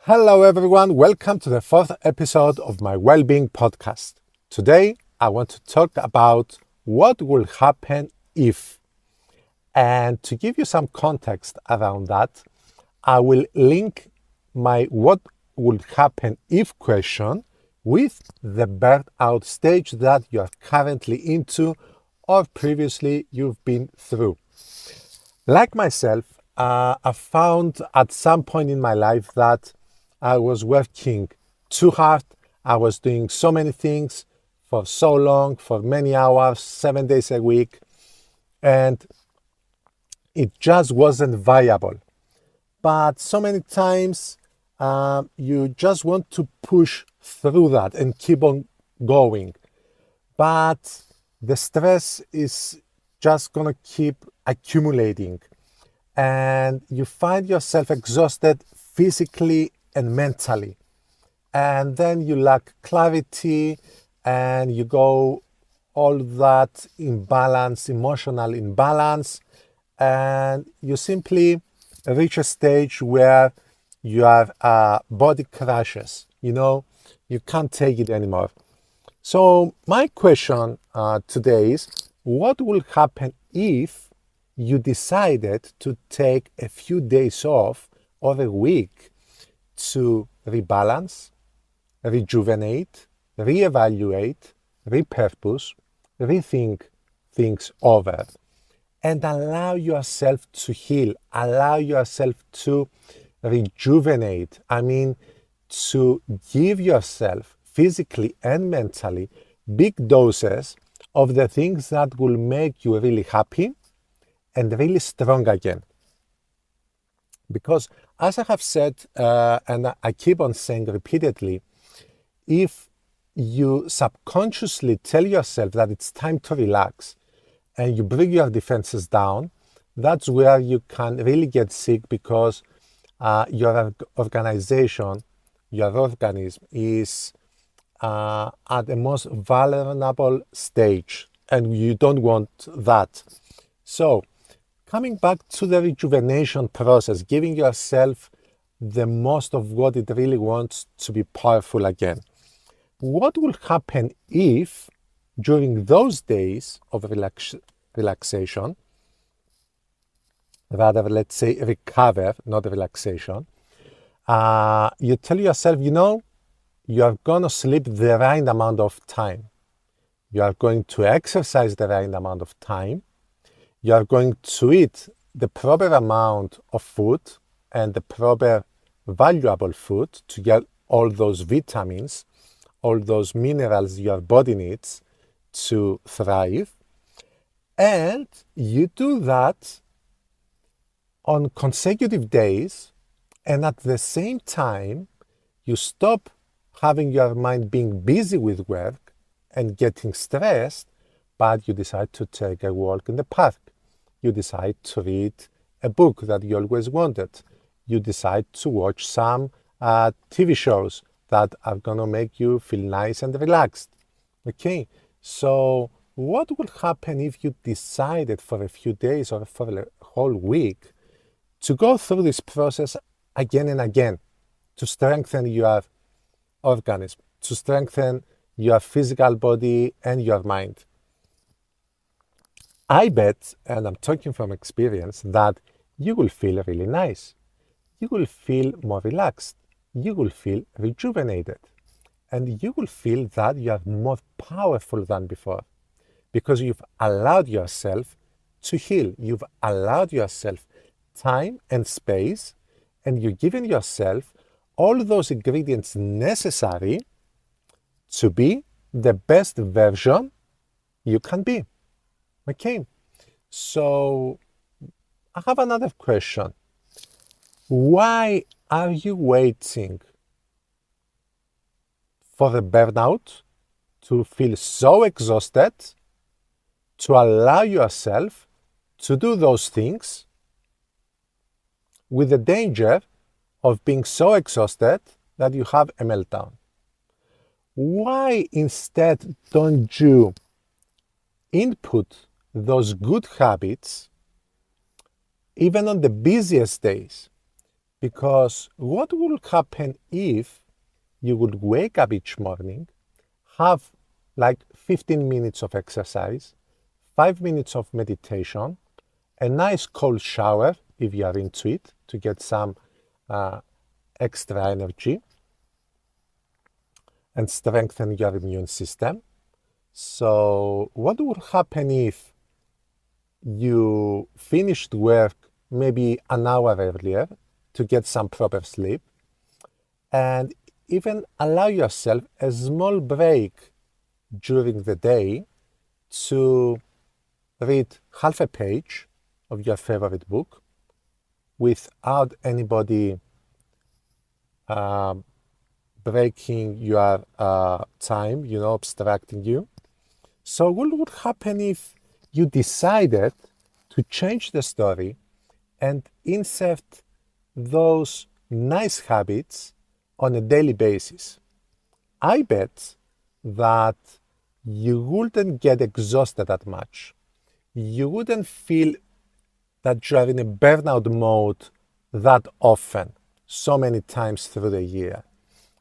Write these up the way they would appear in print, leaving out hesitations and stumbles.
Hello everyone, welcome to the fourth episode of my Wellbeing podcast. Today I want to talk about what will happen if. And to give you some context around that, I will link my what would happen if question with the burnout stage that you are currently into or previously you've been through. Like myself, I found at some point in my life that I was working too hard. I was doing so many things for so long, for many hours, 7 days a week, and it just wasn't viable. But so many times you just want to push through that and keep on going. But the stress is just going to keep accumulating. And you find yourself exhausted physically and mentally. And then you lack clarity and you go all that imbalance, emotional imbalance, and you simply reach a stage where your body crashes. You can't take it anymore. So my question today is, what will happen if you decided to take a few days off or a week to rebalance, rejuvenate, reevaluate, repurpose, rethink things over, and allow yourself to heal, allow yourself to rejuvenate. To give yourself physically and mentally big doses of the things that will make you really happy and really strong again. Because as I have said, and I keep on saying repeatedly, if you subconsciously tell yourself that it's time to relax and you bring your defenses down, that's where you can really get sick, because your organism is at the most vulnerable stage, and you don't want that. So, coming back to the rejuvenation process, giving yourself the most of what it really wants to be powerful again. What will happen if during those days of relaxation, rather let's say recover, not relaxation, you tell yourself, you are going to sleep the right amount of time. You are going to exercise the right amount of time. You are going to eat the proper amount of food and the proper valuable food to get all those vitamins, all those minerals your body needs to thrive. And you do that on consecutive days, and at the same time, you stop having your mind being busy with work and getting stressed, but you decide to take a walk in the park. You decide to read a book that you always wanted. You decide to watch some TV shows that are going to make you feel nice and relaxed. Okay, so what would happen if you decided for a few days or for a whole week to go through this process again and again, to strengthen your organism, to strengthen your physical body and your mind? I bet, and I'm talking from experience, that you will feel really nice. You will feel more relaxed. You will feel rejuvenated. And you will feel that you are more powerful than before, because you've allowed yourself to heal. You've allowed yourself time and space, and you've given yourself all those ingredients necessary to be the best version you can be. Okay, so I have another question. Why are you waiting for the burnout to feel so exhausted to allow yourself to do those things, with the danger of being so exhausted that you have a meltdown? Why instead don't you input those good habits even on the busiest days, Because what will happen if you would wake up each morning, have like 15 minutes of exercise, 5 minutes of meditation, a nice cold shower if you are into it to get some extra energy and strengthen your immune system. So what would happen if you finished work maybe an hour earlier to get some proper sleep and even allow yourself a small break during the day to read half a page of your favorite book without anybody breaking your time, obstructing you. So what would happen if you decided to change the story and insert those nice habits on a daily basis? I bet that you wouldn't get exhausted that much. You wouldn't feel that you are in a burnout mode that often, so many times through the year.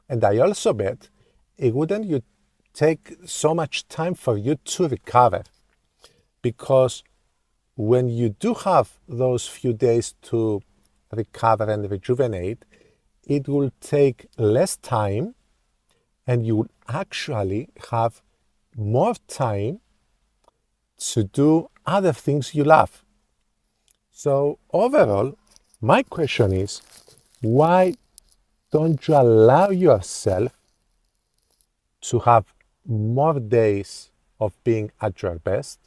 And I also bet it wouldn't take so much time for you to recover, because when you do have those few days to recover and rejuvenate, it will take less time and you will actually have more time to do other things you love. So overall, my question is, why don't you allow yourself to have more days of being at your best,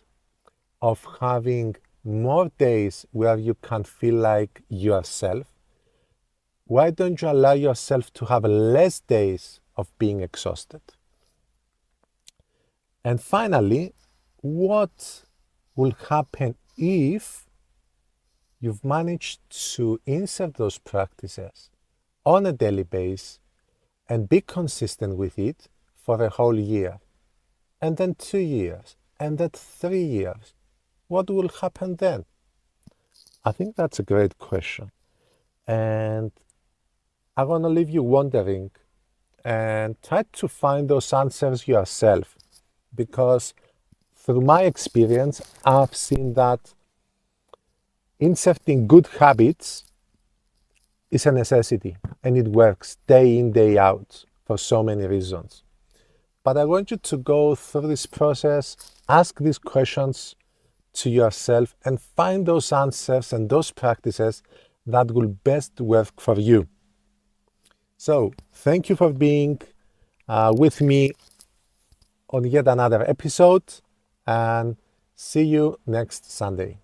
of having more days where you can feel like yourself? Why don't you allow yourself to have less days of being exhausted? And finally, what will happen if you've managed to insert those practices on a daily basis and be consistent with it for a whole year, and then 2 years, and then 3 years? What will happen then? I think that's a great question. And I want to leave you wondering and try to find those answers yourself, because through my experience, I've seen that inserting good habits is a necessity and it works day in, day out for so many reasons. But I want you to go through this process, ask these questions to yourself and find those answers and those practices that will best work for you. So thank you for being with me on yet another episode, and see you next Sunday.